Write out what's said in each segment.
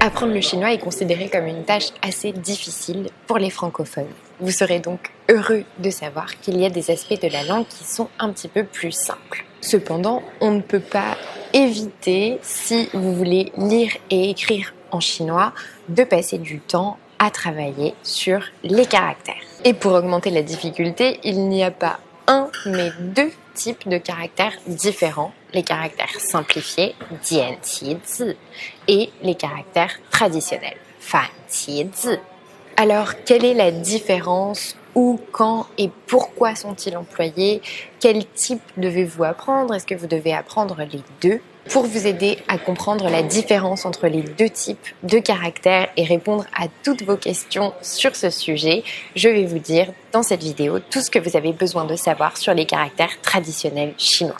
Apprendre le chinois est considéré comme une tâche assez difficile pour les francophones. Vous serez donc heureux de savoir qu'il y a des aspects de la langue qui sont un petit peu plus simples. Cependant, on ne peut pas éviter, si vous voulez lire et écrire en chinois, de passer du temps à travailler sur les caractères. Et pour augmenter la difficulté, il n'y a pas un, mais deux types de caractères différents. Les caractères simplifiés, dian qi zi, et les caractères traditionnels, fan qi zi. Alors, quelle est la différence? Où, quand et pourquoi sont-ils employés? Quel type devez-vous apprendre? Est-ce que vous devez apprendre les deux? Pour vous aider à comprendre la différence entre les deux types de caractères et répondre à toutes vos questions sur ce sujet, je vais vous dire dans cette vidéo tout ce que vous avez besoin de savoir sur les caractères traditionnels chinois.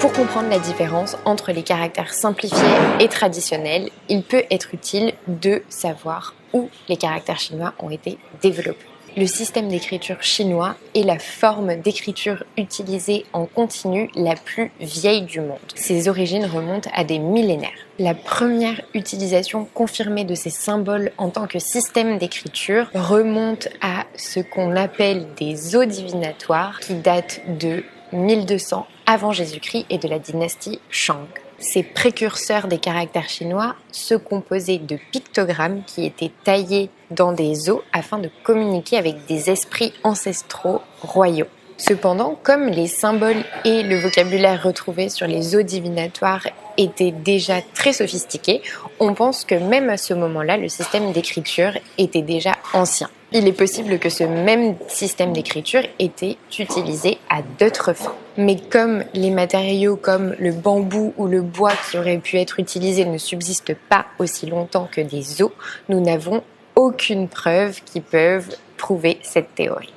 Pour comprendre la différence entre les caractères simplifiés et traditionnels, il peut être utile de savoir où les caractères chinois ont été développés. Le système d'écriture chinois est la forme d'écriture utilisée en continu la plus vieille du monde. Ses origines remontent à des millénaires. La première utilisation confirmée de ces symboles en tant que système d'écriture remonte à ce qu'on appelle des os divinatoires qui datent de 1200 avant Jésus-Christ et de la dynastie Shang. Ces précurseurs des caractères chinois se composaient de pictogrammes qui étaient taillés dans des os afin de communiquer avec des esprits ancestraux royaux. Cependant, comme les symboles et le vocabulaire retrouvés sur les os divinatoires étaient déjà très sophistiqués, on pense que même à ce moment-là, le système d'écriture était déjà ancien. Il est possible que ce même système d'écriture était utilisé à d'autres fins. Mais comme les matériaux comme le bambou ou le bois qui auraient pu être utilisés ne subsistent pas aussi longtemps que des os, nous n'avons aucune preuve qui peut prouver cette théorie.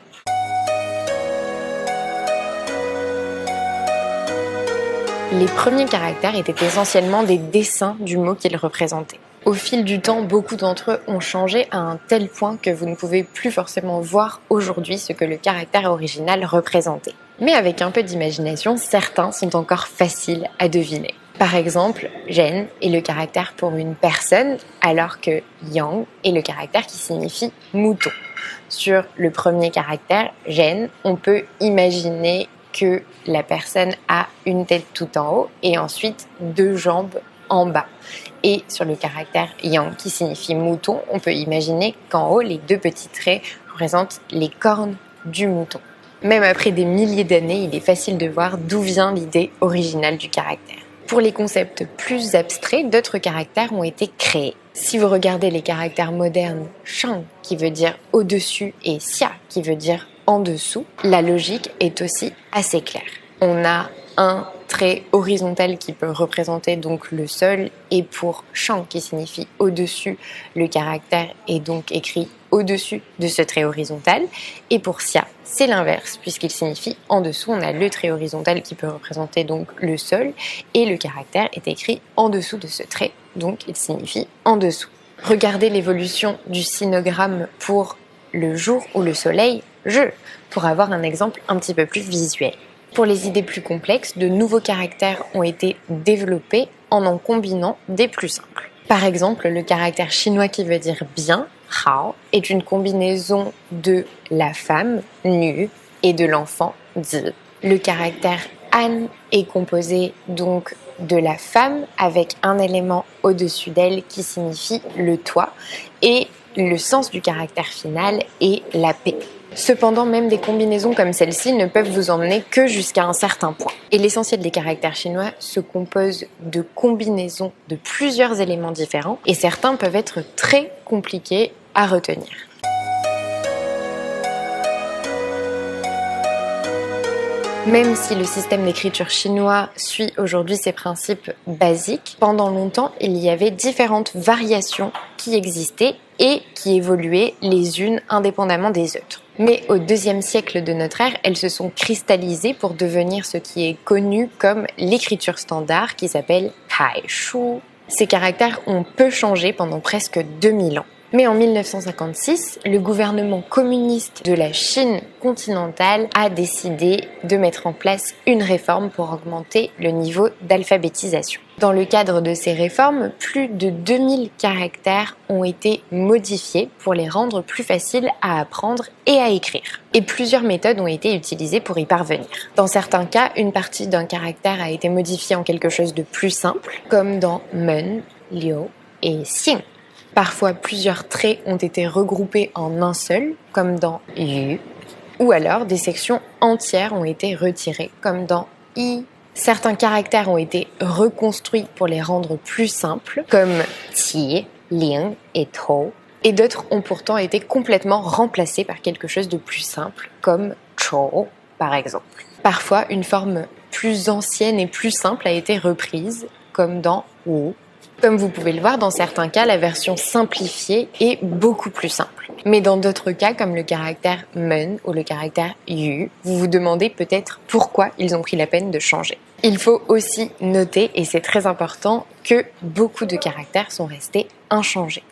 Les premiers caractères étaient essentiellement des dessins du mot qu'ils représentaient. Au fil du temps, beaucoup d'entre eux ont changé à un tel point que vous ne pouvez plus forcément voir aujourd'hui ce que le caractère original représentait. Mais avec un peu d'imagination, certains sont encore faciles à deviner. Par exemple, Zhen est le caractère pour une personne, alors que Yang est le caractère qui signifie mouton. Sur le premier caractère, Zhen, on peut imaginer que la personne a une tête tout en haut et ensuite deux jambes en bas. Et sur le caractère Yang qui signifie mouton, on peut imaginer qu'en haut, les deux petits traits représentent les cornes du mouton. Même après des milliers d'années, il est facile de voir d'où vient l'idée originale du caractère. Pour les concepts plus abstraits, d'autres caractères ont été créés. Si vous regardez les caractères modernes, Shang qui veut dire au-dessus et Xia qui veut dire en dessous, la logique est aussi assez claire. On a un trait horizontal qui peut représenter donc le sol, et pour Shang qui signifie au-dessus, le caractère est donc écrit au-dessus de ce trait horizontal, et pour Xia c'est l'inverse puisqu'il signifie en dessous. On a le trait horizontal qui peut représenter donc le sol et le caractère est écrit en dessous de ce trait, donc il signifie en dessous. Regardez l'évolution du sinogramme pour le jour ou le soleil, pour avoir un exemple un petit peu plus visuel. Pour les idées plus complexes, de nouveaux caractères ont été développés en combinant des plus simples. Par exemple, le caractère chinois qui veut dire bien, hao, est une combinaison de la femme, nu, et de l'enfant, zi. Le caractère an est composé donc de la femme avec un élément au-dessus d'elle qui signifie le toit, et le sens du caractère final est la paix. Cependant, même des combinaisons comme celle-ci ne peuvent vous emmener que jusqu'à un certain point. Et l'essentiel des caractères chinois se compose de combinaisons de plusieurs éléments différents et certains peuvent être très compliqués à retenir. Même si le système d'écriture chinois suit aujourd'hui ses principes basiques, pendant longtemps, il y avait différentes variations qui existaient et qui évoluaient les unes indépendamment des autres. Mais au IIe siècle de notre ère, elles se sont cristallisées pour devenir ce qui est connu comme l'écriture standard qui s'appelle Kaishu. Ces caractères ont peu changé pendant presque 2000 ans. Mais en 1956, le gouvernement communiste de la Chine continentale a décidé de mettre en place une réforme pour augmenter le niveau d'alphabétisation. Dans le cadre de ces réformes, plus de 2000 caractères ont été modifiés pour les rendre plus faciles à apprendre et à écrire. Et plusieurs méthodes ont été utilisées pour y parvenir. Dans certains cas, une partie d'un caractère a été modifiée en quelque chose de plus simple, comme dans Men, Liu et Xing. Parfois, plusieurs traits ont été regroupés en un seul, comme dans Yu, ou alors des sections entières ont été retirées, comme dans I. Certains caractères ont été reconstruits pour les rendre plus simples, comme Qi, Ling et Tou, et d'autres ont pourtant été complètement remplacés par quelque chose de plus simple, comme Chou, par exemple. Parfois, une forme plus ancienne et plus simple a été reprise, comme dans Wu. Comme vous pouvez le voir, dans certains cas, la version simplifiée est beaucoup plus simple. Mais dans d'autres cas, comme le caractère Men ou le caractère Yu, vous vous demandez peut-être pourquoi ils ont pris la peine de changer. Il faut aussi noter, et c'est très important, que beaucoup de caractères sont restés inchangés.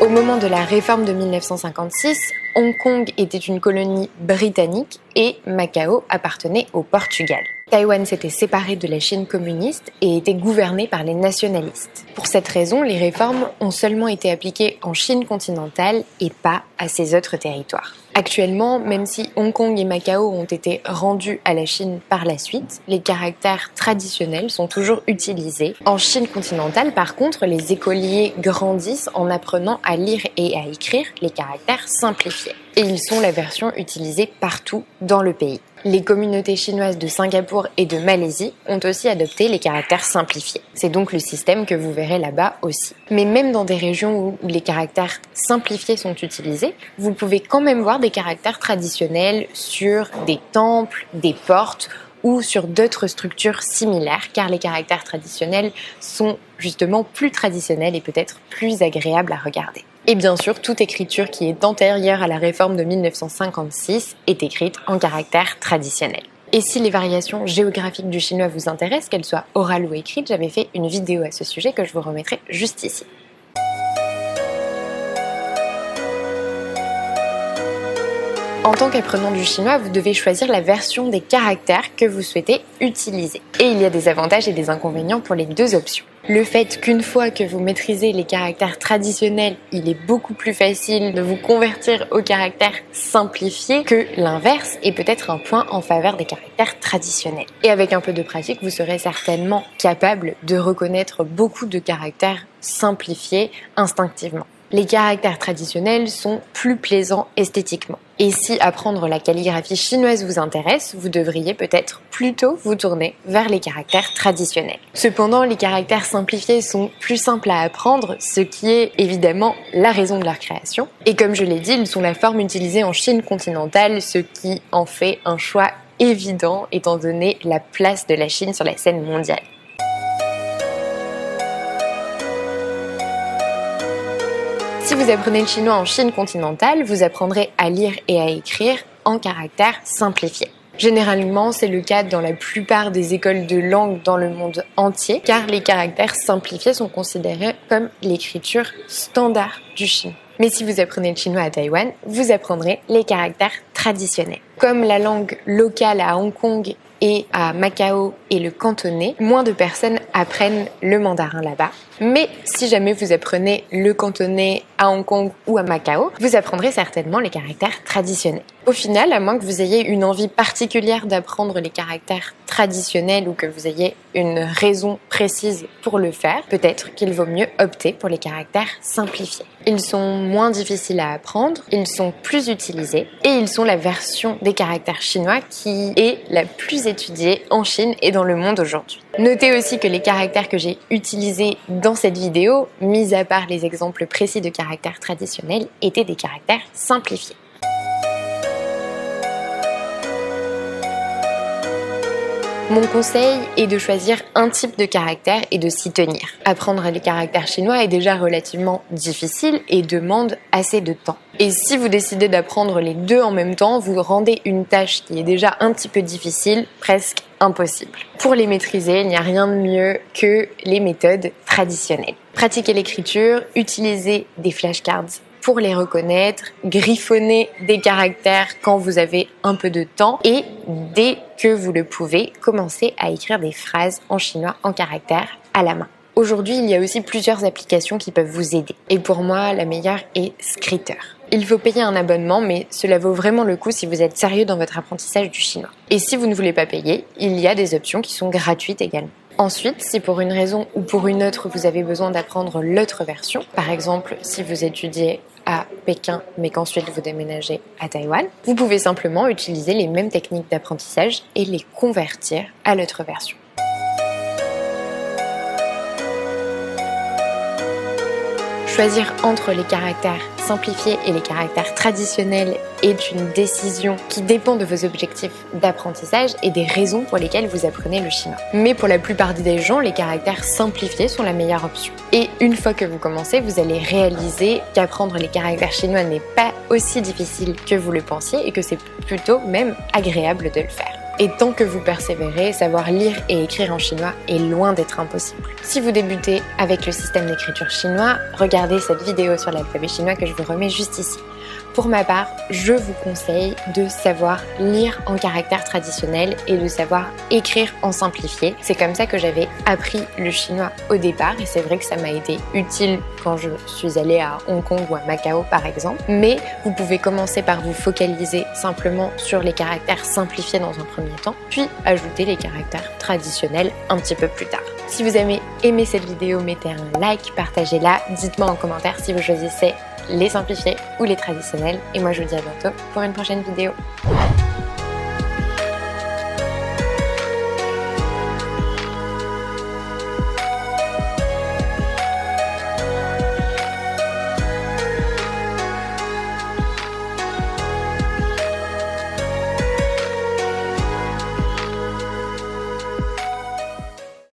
Au moment de la réforme de 1956, Hong Kong était une colonie britannique et Macao appartenait au Portugal. Taïwan s'était séparé de la Chine communiste et était gouverné par les nationalistes. Pour cette raison, les réformes ont seulement été appliquées en Chine continentale et pas à ces autres territoires. Actuellement, même si Hong Kong et Macao ont été rendus à la Chine par la suite, les caractères traditionnels sont toujours utilisés. En Chine continentale, par contre, les écoliers grandissent en apprenant à lire et à écrire les caractères simplifiés. Et ils sont la version utilisée partout dans le pays. Les communautés chinoises de Singapour et de Malaisie ont aussi adopté les caractères simplifiés. C'est donc le système que vous verrez là-bas aussi. Mais même dans des régions où les caractères simplifiés sont utilisés, vous pouvez quand même voir des caractères traditionnels sur des temples, des portes ou sur d'autres structures similaires, car les caractères traditionnels sont justement plus traditionnels et peut-être plus agréables à regarder. Et bien sûr, toute écriture qui est antérieure à la réforme de 1956 est écrite en caractères traditionnels. Et si les variations géographiques du chinois vous intéressent, qu'elles soient orales ou écrites, j'avais fait une vidéo à ce sujet que je vous remettrai juste ici. En tant qu'apprenant du chinois, vous devez choisir la version des caractères que vous souhaitez utiliser. Et il y a des avantages et des inconvénients pour les deux options. Le fait qu'une fois que vous maîtrisez les caractères traditionnels, il est beaucoup plus facile de vous convertir aux caractères simplifiés que l'inverse est peut-être un point en faveur des caractères traditionnels. Et avec un peu de pratique, vous serez certainement capable de reconnaître beaucoup de caractères simplifiés instinctivement. Les caractères traditionnels sont plus plaisants esthétiquement. Et si apprendre la calligraphie chinoise vous intéresse, vous devriez peut-être plutôt vous tourner vers les caractères traditionnels. Cependant, les caractères simplifiés sont plus simples à apprendre, ce qui est évidemment la raison de leur création. Et comme je l'ai dit, ils sont la forme utilisée en Chine continentale, ce qui en fait un choix évident étant donné la place de la Chine sur la scène mondiale. Si vous apprenez le chinois en Chine continentale, vous apprendrez à lire et à écrire en caractères simplifiés. Généralement, c'est le cas dans la plupart des écoles de langue dans le monde entier, car les caractères simplifiés sont considérés comme l'écriture standard du chinois. Mais si vous apprenez le chinois à Taïwan, vous apprendrez les caractères traditionnels. Comme la langue locale à Hong Kong et à Macao et le cantonais, moins de personnes apprennent le mandarin là-bas. Mais si jamais vous apprenez le cantonais à Hong Kong ou à Macao, vous apprendrez certainement les caractères traditionnels. Au final, à moins que vous ayez une envie particulière d'apprendre les caractères traditionnels ou que vous ayez une raison précise pour le faire, peut-être qu'il vaut mieux opter pour les caractères simplifiés. Ils sont moins difficiles à apprendre, ils sont plus utilisés et ils sont la version des caractères chinois qui est la plus étudiée en Chine et dans le monde aujourd'hui. Notez aussi que les caractères que j'ai utilisés dans cette vidéo, mis à part les exemples précis de caractères traditionnels, étaient des caractères simplifiés. Mon conseil est de choisir un type de caractère et de s'y tenir. Apprendre les caractères chinois est déjà relativement difficile et demande assez de temps. Et si vous décidez d'apprendre les deux en même temps, vous rendez une tâche qui est déjà un petit peu difficile presque impossible. Pour les maîtriser, il n'y a rien de mieux que les méthodes traditionnelles. Pratiquez l'écriture, utilisez des flashcards pour les reconnaître, griffonnez des caractères quand vous avez un peu de temps et dès que vous le pouvez, commencez à écrire des phrases en chinois en caractères à la main. Aujourd'hui, il y a aussi plusieurs applications qui peuvent vous aider. Et pour moi, la meilleure est Skritter. Il faut payer un abonnement, mais cela vaut vraiment le coup si vous êtes sérieux dans votre apprentissage du chinois. Et si vous ne voulez pas payer, il y a des options qui sont gratuites également. Ensuite, si pour une raison ou pour une autre, vous avez besoin d'apprendre l'autre version, par exemple si vous étudiez à Pékin mais qu'ensuite vous déménagez à Taïwan, vous pouvez simplement utiliser les mêmes techniques d'apprentissage et les convertir à l'autre version. Choisir entre les caractères simplifiés et les caractères traditionnels est une décision qui dépend de vos objectifs d'apprentissage et des raisons pour lesquelles vous apprenez le chinois. Mais pour la plupart des gens, les caractères simplifiés sont la meilleure option. Et une fois que vous commencez, vous allez réaliser qu'apprendre les caractères chinois n'est pas aussi difficile que vous le pensiez et que c'est plutôt même agréable de le faire. Et tant que vous persévérez, savoir lire et écrire en chinois est loin d'être impossible. Si vous débutez avec le système d'écriture chinois, regardez cette vidéo sur l'alphabet chinois que je vous remets juste ici. Pour ma part, je vous conseille de savoir lire en caractères traditionnels et de savoir écrire en simplifié. C'est comme ça que j'avais appris le chinois au départ et c'est vrai que ça m'a été utile quand je suis allée à Hong Kong ou à Macao par exemple. Mais vous pouvez commencer par vous focaliser simplement sur les caractères simplifiés dans un premier temps, puis ajouter les caractères traditionnels un petit peu plus tard. Si vous avez aimé cette vidéo, mettez un like, partagez-la, dites-moi en commentaire si vous choisissez les simplifiés ou les traditionnels. Et moi je vous dis à bientôt pour une prochaine vidéo.